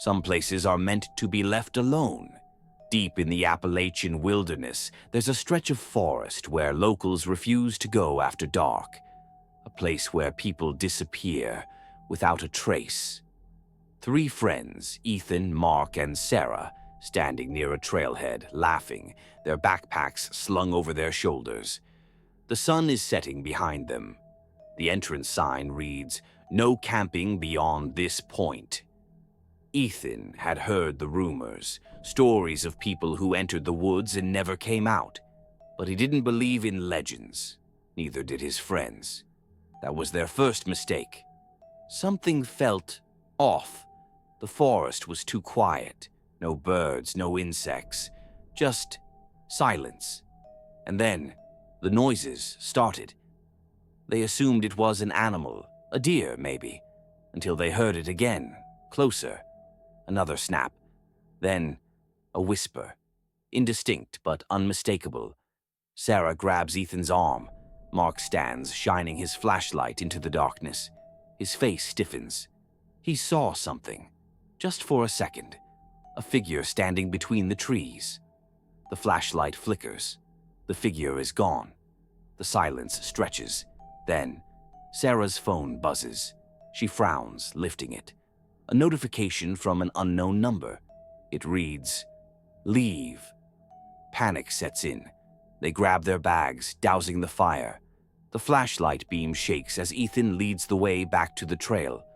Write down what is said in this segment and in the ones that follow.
Some places are meant to be left alone. Deep in the Appalachian wilderness, there's a stretch of forest where locals refuse to go after dark. A place where people disappear without a trace. 3 friends, Ethan, Mark, and Sarah, standing near a trailhead, laughing, their backpacks slung over their shoulders. The sun is setting behind them. The entrance sign reads, "No camping beyond this point." Ethan had heard the rumors, stories of people who entered the woods and never came out. But he didn't believe in legends. Neither did his friends. That was their first mistake. Something felt off. The forest was too quiet. No birds, no insects. Just silence. And then the noises started. They assumed it was an animal, a deer maybe, until they heard it again, closer. Another snap. Then a whisper. Indistinct but unmistakable. Sarah grabs Ethan's arm. Mark stands, shining his flashlight into the darkness. His face stiffens. He saw something. Just for a second. A figure standing between the trees. The flashlight flickers. The figure is gone. The silence stretches. Then, Sarah's phone buzzes. She frowns, lifting it. A notification from an unknown number. It reads, "Leave." Panic sets in. They grab their bags, dousing the fire. The flashlight beam shakes as Ethan leads the way back to the trail.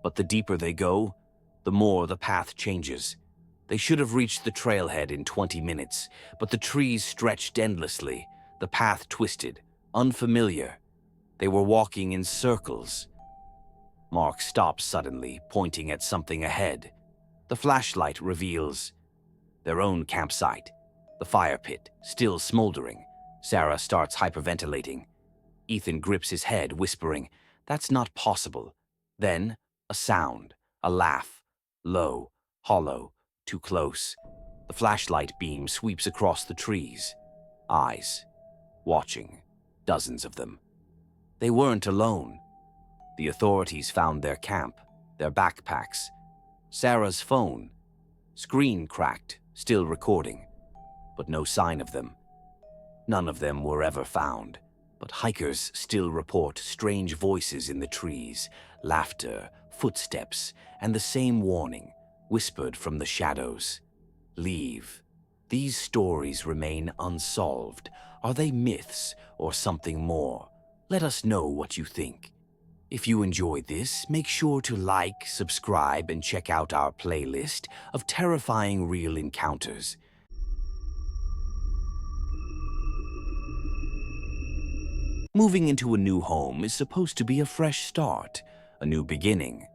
But the deeper they go, the more the path changes. They should have reached the trailhead in 20 minutes, but the trees stretched endlessly, the path twisted, unfamiliar. They were walking in circles. Mark stops suddenly, pointing at something ahead. The flashlight reveals their own campsite, the fire pit, still smoldering. Sarah starts hyperventilating. Ethan grips his head, whispering, "That's not possible." Then, a sound, a laugh, low, hollow, too close. The flashlight beam sweeps across the trees. Eyes, watching, dozens of them. They weren't alone. The authorities found their camp, their backpacks, Sarah's phone. Screen cracked, still recording, but no sign of them. None of them were ever found, but hikers still report strange voices in the trees, laughter, footsteps, and the same warning, whispered from the shadows. Leave. These stories remain unsolved. Are they myths or something more? Let us know what you think. If you enjoyed this, make sure to like, subscribe, and check out our playlist of terrifying real encounters. Moving into a new home is supposed to be a fresh start, a new beginning.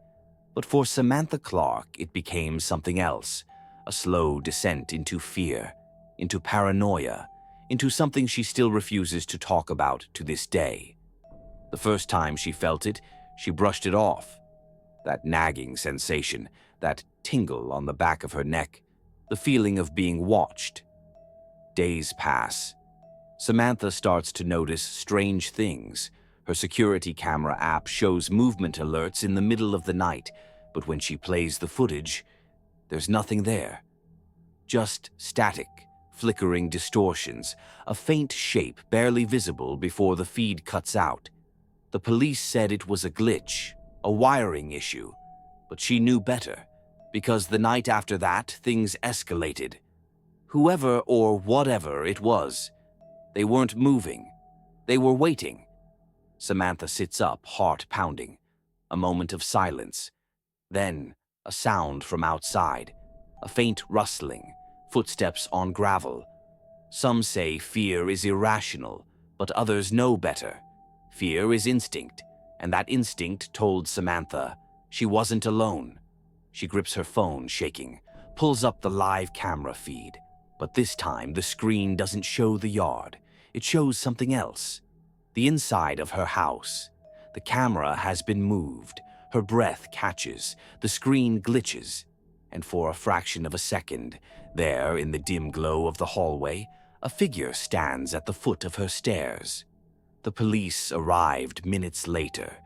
But for Samantha Clark, it became something else, a slow descent into fear, into paranoia, into something she still refuses to talk about to this day. The first time she felt it, she brushed it off. That nagging sensation, that tingle on the back of her neck, the feeling of being watched. Days pass. Samantha starts to notice strange things. Her security camera app shows movement alerts in the middle of the night, but when she plays the footage, there's nothing there. Just static, flickering distortions, a faint shape barely visible before the feed cuts out. The police said it was a glitch, a wiring issue, but she knew better, because the night after that, things escalated. Whoever or whatever it was, they weren't moving. They were waiting. Samantha sits up, heart pounding. A moment of silence. Then, a sound from outside. A faint rustling, footsteps on gravel. Some say fear is irrational, but others know better. Fear is instinct, and that instinct told Samantha she wasn't alone. She grips her phone, shaking, pulls up the live camera feed. But this time, the screen doesn't show the yard. It shows something else. The inside of her house. The camera has been moved. Her breath catches. The screen glitches. And for a fraction of a second, there in the dim glow of the hallway, a figure stands at the foot of her stairs. The police arrived minutes later.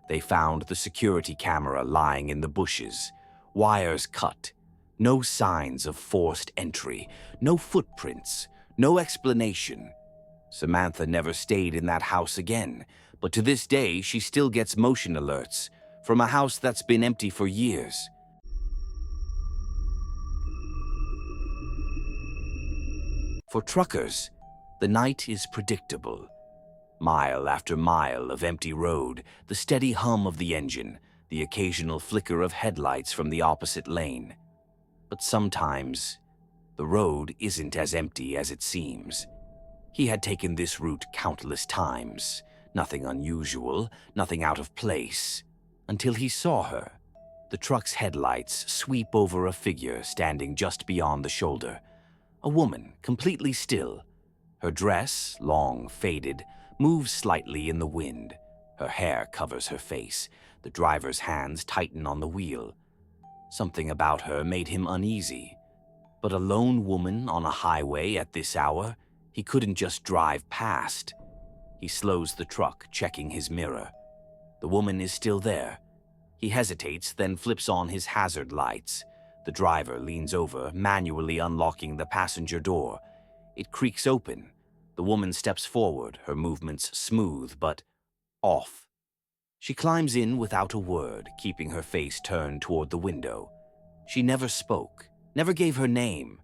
They found the security camera lying in the bushes. Wires cut. No signs of forced entry. No footprints. No explanation. Samantha never stayed in that house again, but to this day she still gets motion alerts from a house that's been empty for years. For truckers, the night is predictable. Mile after mile of empty road, the steady hum of the engine, the occasional flicker of headlights from the opposite lane. But sometimes, the road isn't as empty as it seems. He had taken this route countless times, nothing unusual, nothing out of place, until he saw her. The truck's headlights sweep over a figure standing just beyond the shoulder. A woman, completely still. Her dress, long faded, moves slightly in the wind. Her hair covers her face. The driver's hands tighten on the wheel. Something about her made him uneasy. But a lone woman on a highway at this hour, he couldn't just drive past. He slows the truck, checking his mirror. The woman is still there. He hesitates, then flips on his hazard lights. The driver leans over, manually unlocking the passenger door. It creaks open. The woman steps forward, her movements smooth but off. She climbs in without a word, keeping her face turned toward the window. She never spoke, never gave her name,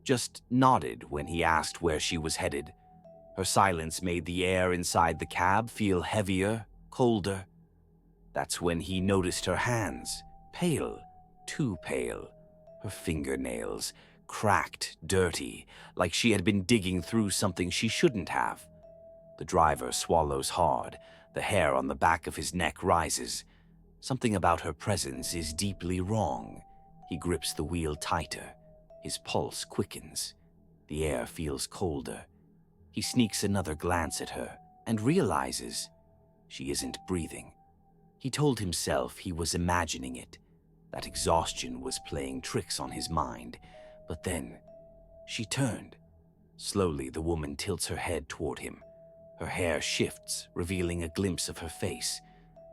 just nodded when he asked where she was headed. Her silence made the air inside the cab feel heavier, colder. That's when he noticed her hands, pale, too pale. Her fingernails, cracked, dirty, like she had been digging through something she shouldn't have. The driver swallows hard. The hair on the back of his neck rises. Something about her presence is deeply wrong. He grips the wheel tighter. His pulse quickens. The air feels colder. He sneaks another glance at her and realizes she isn't breathing. He told himself he was imagining it, that exhaustion was playing tricks on his mind. But then, she turned. Slowly, the woman tilts her head toward him. Her hair shifts, revealing a glimpse of her face.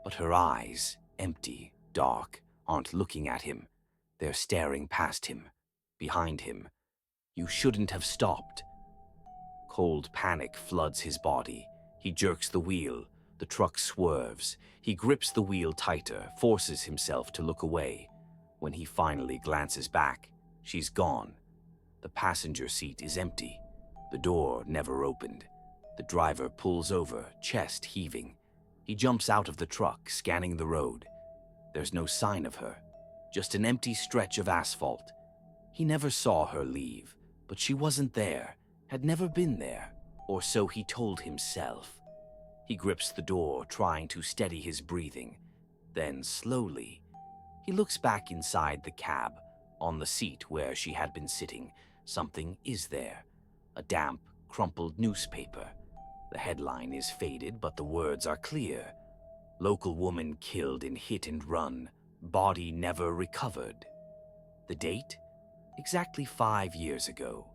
But her eyes, empty, dark, aren't looking at him. They're staring past him, behind him. You shouldn't have stopped. Cold panic floods his body. He jerks the wheel. The truck swerves. He grips the wheel tighter, forces himself to look away. When he finally glances back, she's gone. The passenger seat is empty. The door never opened. The driver pulls over, chest heaving. He jumps out of the truck, scanning the road. There's no sign of her, just an empty stretch of asphalt. He never saw her leave, but she wasn't there, had never been there, or so he told himself. He grips the door, trying to steady his breathing. Then, slowly, he looks back inside the cab. On the seat where she had been sitting, something is there. A damp, crumpled newspaper. The headline is faded, but the words are clear. Local woman killed in hit and run. Body never recovered. The date? Exactly 5 years ago.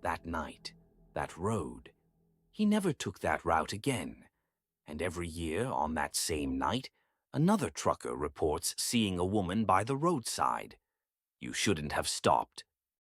That night. That road. He never took that route again. And every year, on that same night, another trucker reports seeing a woman by the roadside. You shouldn't have stopped.